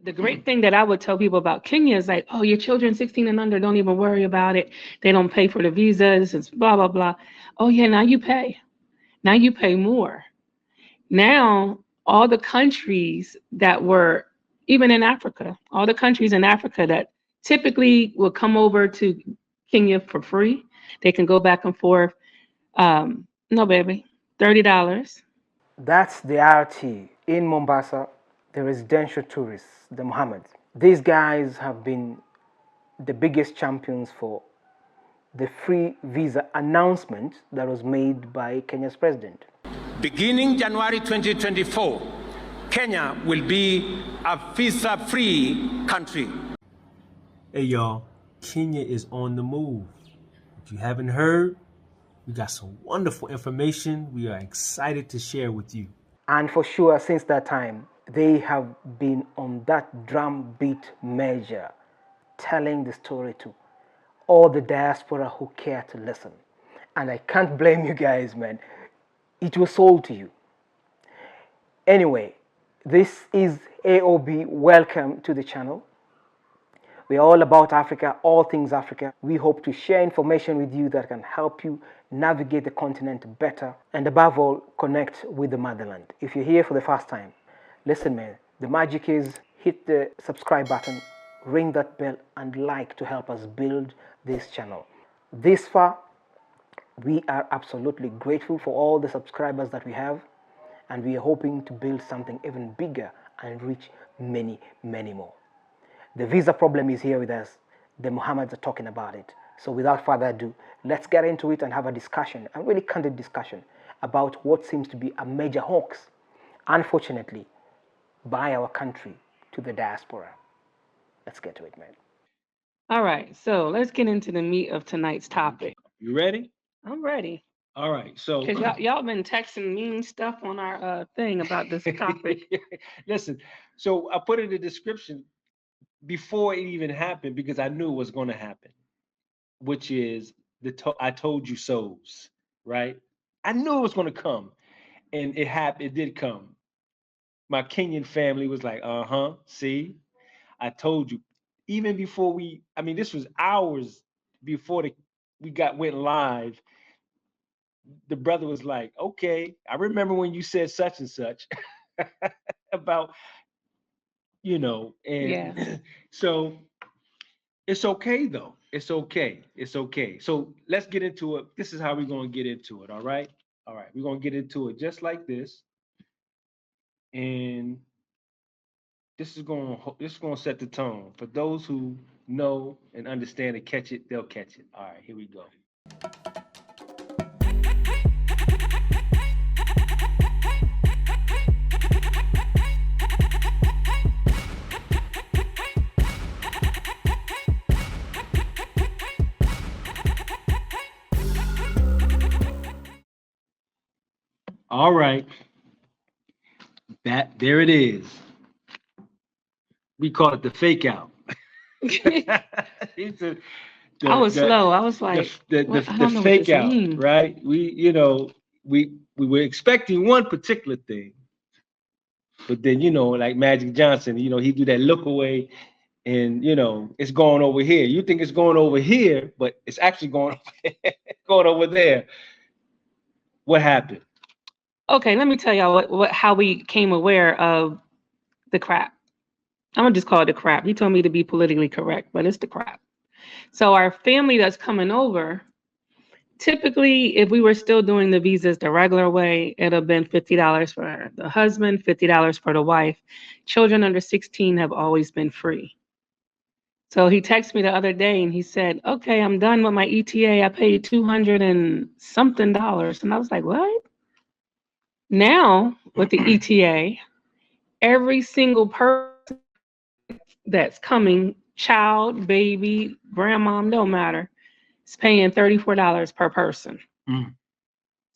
the great thing that I would tell people about Kenya is like, oh, your children 16 and under, don't even worry about it. They don't pay for the visas. It's blah, blah, blah. Oh, yeah, now you pay. Now you pay more. Now, all the countries that were, even in Africa, all the countries in Africa that typically will come over to Kenya for free, they can go back and forth. No, baby, $30. That's the RT in Mombasa, the residential tourists, the Mohammeds. These guys have been the biggest champions for the free visa announcement that was made by Kenya's president. Beginning January 2024, Kenya will be a visa-free country. Hey y'all, Kenya is on the move. If you haven't heard, we got some wonderful information we are excited to share with you. And for sure, since that time, they have been on that drumbeat measure, telling the story to all the diaspora who care to listen. And I can't blame you guys, man. It was sold to you. Anyway, this is AOB. Welcome to the channel. We're all about Africa, all things Africa. We hope to share information with you that can help you navigate the continent better and above all, connect with the motherland. If you're here for the first time, listen, man, the magic is hit the subscribe button, ring that bell, and like to help us build this channel. This far, we are absolutely grateful for all the subscribers that we have, and we are hoping to build something even bigger and reach many, many more. The visa problem is here with us. The Mohammeds are talking about it. So without further ado, let's get into it and have a discussion, a really candid discussion about what seems to be a major hoax, unfortunately, by our country to the diaspora. Let's get to it, man. All right, so let's get into the meat of tonight's topic. You ready? I'm ready. All right. So Because y'all been texting mean stuff on our thing about this topic. listen, so I put in the description before it even happened because I knew it was going to happen, which is I told you so's, right? I knew it was going to come, and it happened. It did come. My Kenyan family was like, see, I told you. Even before this was hours before we went live. The brother was like, okay, I remember when you said such and such about, and Yeah. so it's okay though. It's okay. It's okay. So let's get into it. This is how we're going to get into it. All right. All right. We're going to get into it just like this. And this is going to set the tone for those who know and understand and catch it. They'll catch it. All right, here we go. All right. There it is. We call it the fake out. I was slow. I was like, the fake out, mean. Right? We were expecting one particular thing, but then like Magic Johnson, he do that look away, and it's going over here. You think it's going over here, but it's actually going over there. What happened? Okay, let me tell y'all how we came aware of the crap. I'm gonna just call it the crap. He told me to be politically correct, but it's the crap. So our family that's coming over, typically, if we were still doing the visas the regular way, it'd have been $50 for the husband, $50 for the wife. Children under 16 have always been free. So he texted me the other day and he said, okay, I'm done with my ETA. I paid $200 and something. And I was like, what? Now, with the ETA, every single person that's coming, child, baby, grandmom, no matter, is paying $34 per person. Mm.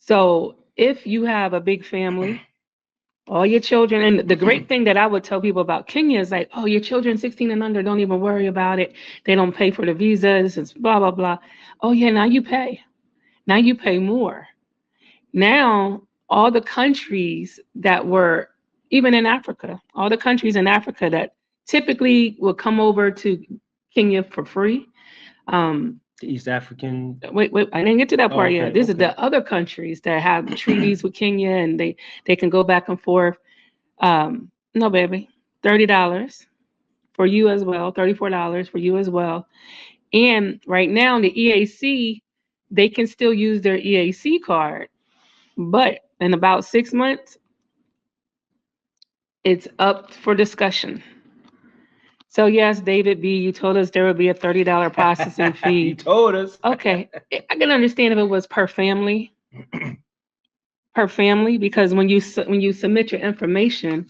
So if you have a big family, all your children, and the great thing that I would tell people about Kenya is like, oh, your children 16 and under, don't even worry about it. They don't pay for the visas, it's blah, blah, blah. Oh, yeah, now you pay. Now you pay more. Now, all the countries that were, even in Africa, all the countries in Africa that typically will come over to Kenya for free. The East African. Wait, I didn't get to that part Okay, yet. This is okay. the other countries that have treaties with Kenya, and they can go back and forth. No, baby, $30 for you as well, $34 for you as well. And right now, the EAC, they can still use their EAC card, but in about 6 months, it's up for discussion. So yes, David B., you told us there would be a $30 processing You fee. told us. Okay, I can understand if it was per family, because when you submit your information,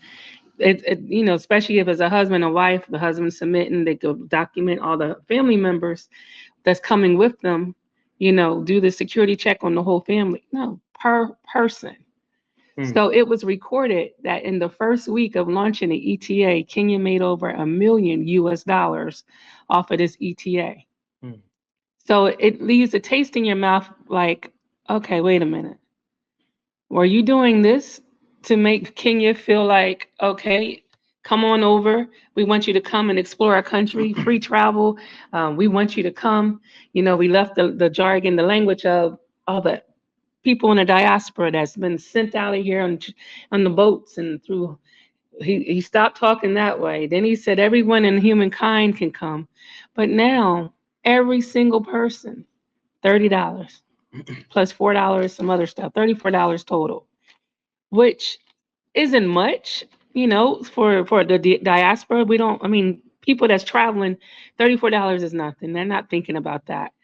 you know, especially if it's a husband and wife, the husband submitting, they go document all the family members that's coming with them, you know, do the security check on the whole family. No, per person. So it was recorded that in the first week of launching the ETA, Kenya made over $1 million off of this ETA. Mm. So it leaves a taste in your mouth like, okay, wait a minute. Were you doing this to make Kenya feel like, okay, come on over. We want you to come and explore our country, free travel. We want you to come. You know, we left the jargon, the language of all the people in the diaspora that's been sent out of here on the boats and through. He stopped talking that way. Then he said everyone in humankind can come. But now every single person, $30 plus $4 some other stuff, $34 total, which isn't much, you know, for the diaspora. We don't, I mean, people that's traveling, $34 is nothing. They're not thinking about that.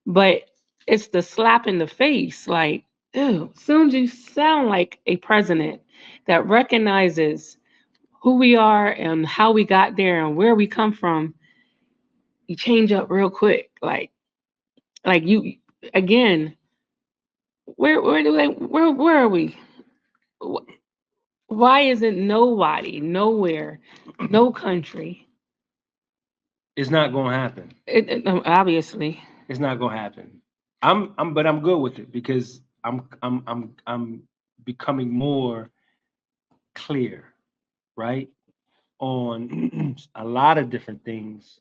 But it's the slap in the face, like, ew, soon as you sound like a president that recognizes who we are and how we got there and where we come from, you change up real quick. Like you, again, where are we? Why isn't nobody, nowhere, no country? It's not gonna happen. Obviously. It's not gonna happen. But I'm good with it because I'm becoming more clear, right, on a lot of different things,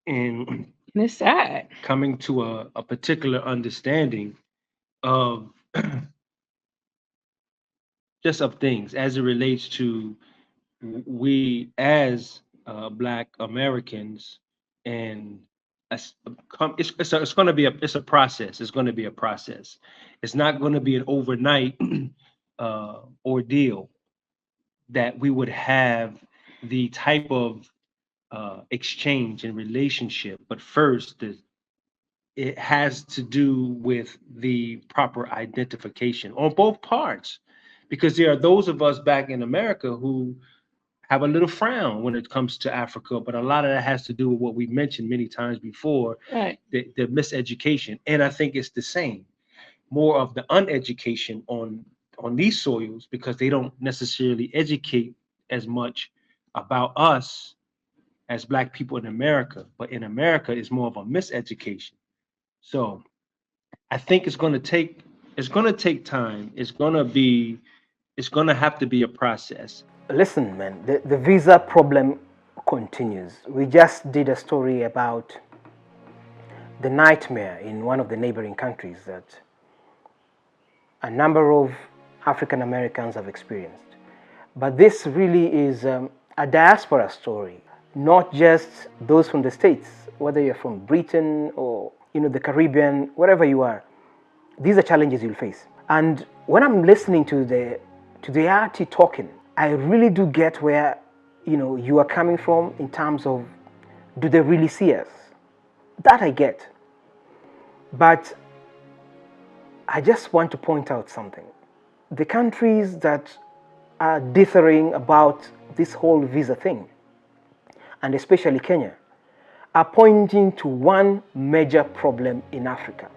and And it's sad. coming to a particular understanding of just of things as it relates to we as Black Americans, and it's going to be a process. It's going to be a process. It's not going to be an overnight ordeal that we would have the type of exchange and relationship. But first, it has to do with the proper identification on both parts, because there are those of us back in America who have a little frown when it comes to Africa, but a lot of that has to do with what we mentioned many times before, Right. the miseducation. And I think it's the same, more of the uneducation on these soils, because they don't necessarily educate as much about us as Black people in America. But in America, it's more of a miseducation. So I think it's going to take time. It's going to have to be a process. Listen, man, the visa problem continues. We just did a story about the nightmare in one of the neighboring countries that a number of African Americans have experienced. But this really is a diaspora story, not just those from the States, whether you're from Britain or the Caribbean, wherever you are. These are challenges you'll face. And when I'm listening to the RT talking, I really do get where you are coming from in terms of, do they really see us? That I get. But I just want to point out something. The countries that are dithering about this whole visa thing, and especially Kenya, are pointing to one major problem in Africa.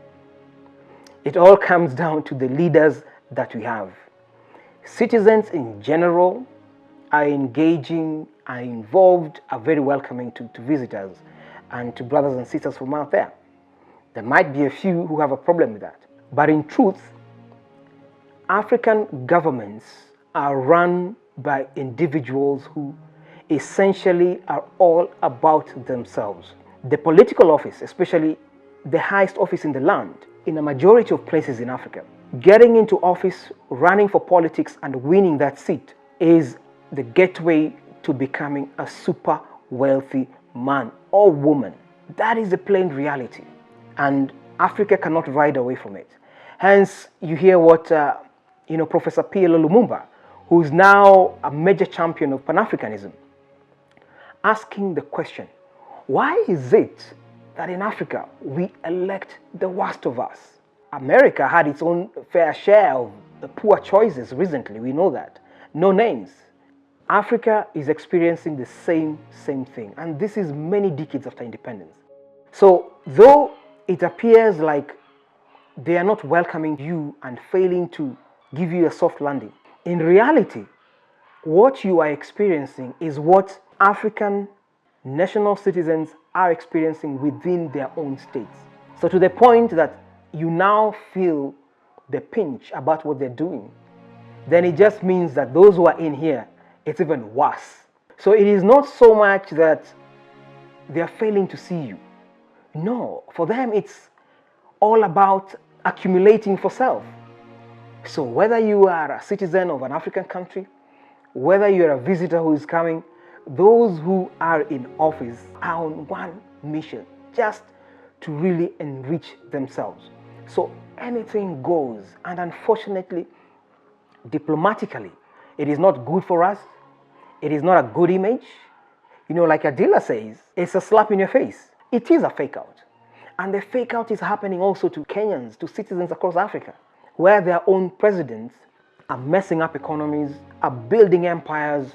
It all comes down to the leaders that we have. Citizens in general are engaging, are involved, are very welcoming to visitors and to brothers and sisters from out there. There might be a few who have a problem with that. But in truth, African governments are run by individuals who essentially are all about themselves. The political office, especially the highest office in the land, in a majority of places in Africa, getting into office, running for politics, and winning that seat is the gateway to becoming a super wealthy man or woman. That is the plain reality, and Africa cannot ride away from it. Hence, you hear what Professor P.L. Lumumba, who is now a major champion of Pan-Africanism, asking the question, why is it that in Africa we elect the worst of us? America had its own fair share of the poor choices recently, we know that. No names. Africa is experiencing the same thing, and this is many decades after independence. So, though it appears like they are not welcoming you and failing to give you a soft landing, in reality, what you are experiencing is what African national citizens are experiencing within their own states. So to the point that you now feel the pinch about what they're doing, then it just means that those who are in here, it's even worse. So it is not so much that they're failing to see you. No, for them it's all about accumulating for self. So whether you are a citizen of an African country, whether you're a visitor who is coming, those who are in office are on one mission, just to really enrich themselves. So anything goes, and unfortunately, diplomatically, it is not good for us. It is not a good image. Like Adila says, it's a slap in your face. It is a fake out. And the fake out is happening also to Kenyans, to citizens across Africa, where their own presidents are messing up economies, are building empires,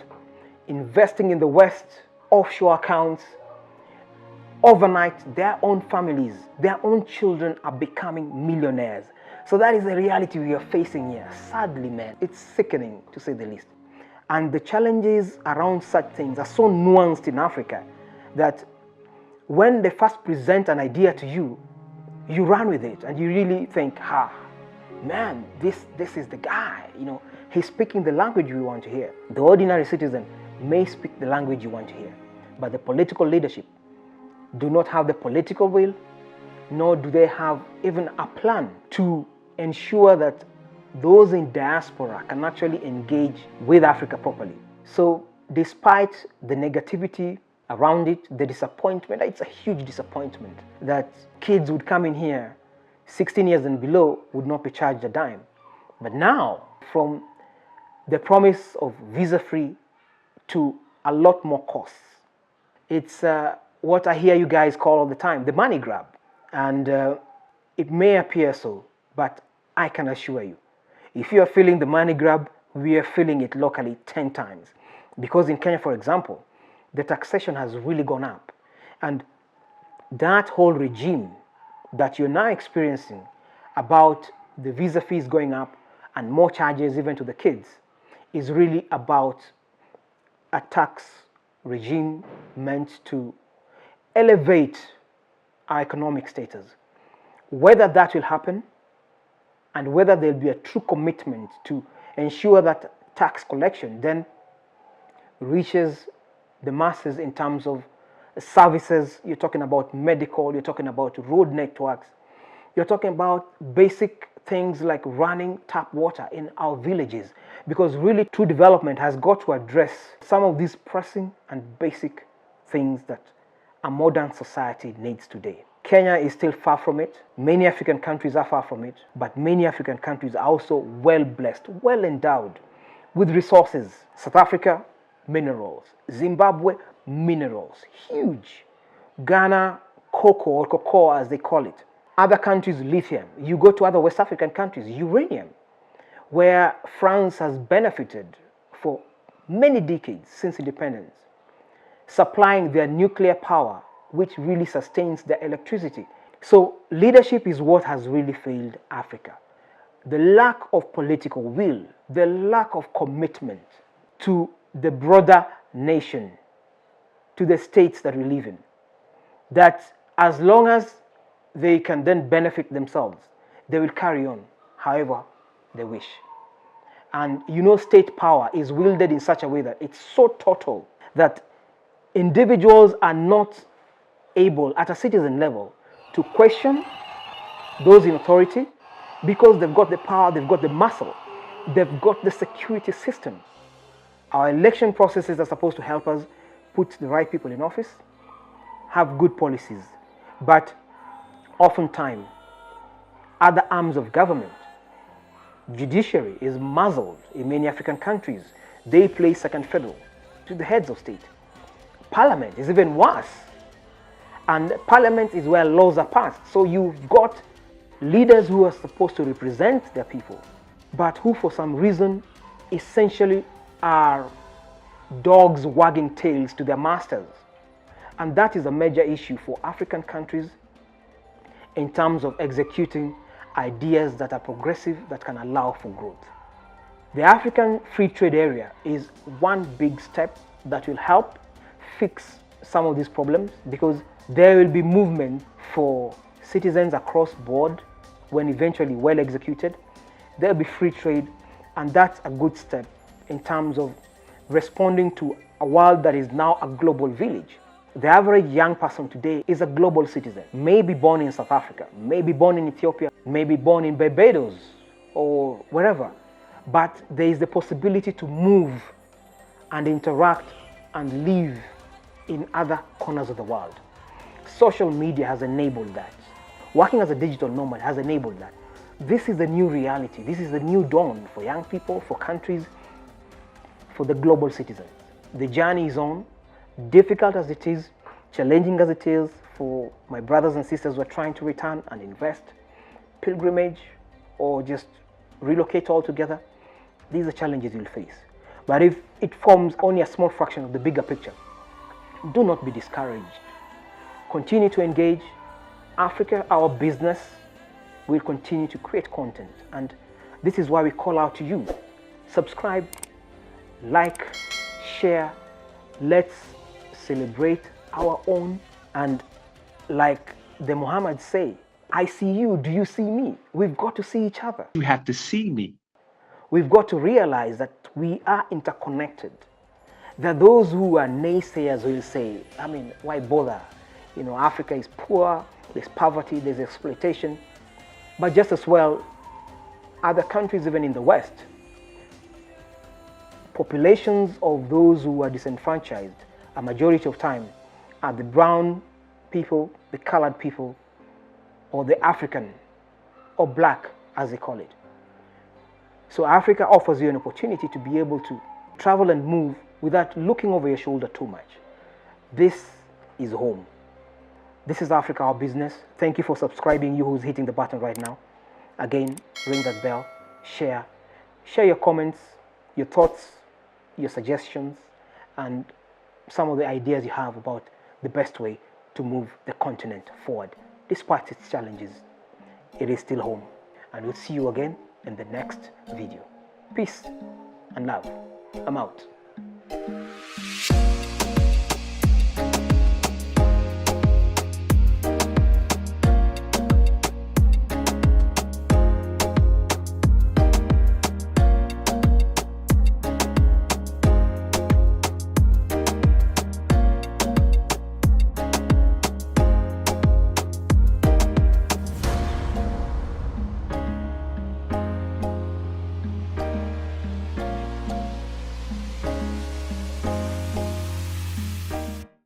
investing in the West, offshore accounts. Overnight, their own families, their own children are becoming millionaires. So that is the reality we are facing here. Sadly, man, it's sickening to say the least. And the challenges around such things are so nuanced in Africa that when they first present an idea to you, you run with it and you really think, man, this is the guy. He's speaking the language we want to hear. The ordinary citizen may speak the language you want to hear, but the political leadership do not have the political will, nor do they have even a plan to ensure that those in diaspora can actually engage with Africa properly. So despite the negativity around it, the disappointment, it's a huge disappointment that kids would come in here 16 years and below would not be charged a dime. But now, from the promise of visa-free to a lot more costs, it's what I hear you guys call all the time, the money grab. And it may appear so, but I can assure you, if you are feeling the money grab, we are feeling it locally 10 times. Because in Kenya, for example, the taxation has really gone up. And that whole regime that you're now experiencing about the visa fees going up and more charges even to the kids is really about a tax regime meant to elevate our economic status. Whether that will happen and whether there'll be a true commitment to ensure that tax collection then reaches the masses in terms of services. You're talking about medical, you're talking about road networks, you're talking about basic things like running tap water in our villages, because really true development has got to address some of these pressing and basic things that a modern society needs today. Kenya is still far from it. Many African countries are far from it, but many African countries are also well blessed, well endowed with resources. South Africa, minerals. Zimbabwe, minerals. Huge. Ghana, cocoa or cocoa as they call it. Other countries, lithium. You go to other West African countries, uranium, where France has benefited for many decades since independence, supplying their nuclear power, which really sustains their electricity. So leadership is what has really failed Africa. The lack of political will, the lack of commitment to the broader nation, to the states that we live in, that as long as they can then benefit themselves, they will carry on however they wish. And state power is wielded in such a way that it's so total that individuals are not able at a citizen level to question those in authority because they've got the power, they've got the muscle, they've got the security system. Our election processes are supposed to help us put the right people in office, have good policies, but oftentimes other arms of government, judiciary is muzzled in many African countries. They play second fiddle to the heads of state. Parliament is even worse. And parliament is where laws are passed. So you've got leaders who are supposed to represent their people, but who for some reason essentially are dogs wagging tails to their masters. And that is a major issue for African countries in terms of executing ideas that are progressive, that can allow for growth. The African Free Trade Area is one big step that will help fix some of these problems, because there will be movement for citizens across board when eventually well executed. There will be free trade, and that's a good step in terms of responding to a world that is now a global village. The average young person today is a global citizen, maybe born in South Africa, maybe born in Ethiopia, maybe born in Barbados or wherever. But there is the possibility to move and interact and live in other corners of the world. Social media has enabled that. Working as a digital nomad has enabled that. This is the new reality. This is the new dawn for young people, for countries, for the global citizens. The journey is on, difficult as it is, challenging as it is for my brothers and sisters who are trying to return and invest, pilgrimage, or just relocate altogether. These are challenges you'll face. But if it forms only a small fraction of the bigger picture, do not be discouraged. Continue to engage. Africa, our business, will continue to create content. And this is why we call out to you. Subscribe, like, share. Let's celebrate our own. And like the Muhammad say, I see you, do you see me? We've got to see each other. You have to see me. We've got to realize that we are interconnected. There are those who are naysayers who will say, I mean, why bother? You know, Africa is poor, there's poverty, there's exploitation. But just as well, other countries, even in the West, populations of those who are disenfranchised, a majority of time, are the brown people, the colored people, or the African, or black, as they call it. So Africa offers you an opportunity to be able to travel and move without looking over your shoulder too much. This is home. This is Africa, our business. Thank you for subscribing, you who's hitting the button right now. Again, ring that bell, share your comments, your thoughts, your suggestions, and some of the ideas you have about the best way to move the continent forward. Despite its challenges, it is still home. And we'll see you again in the next video. Peace and love. I'm out.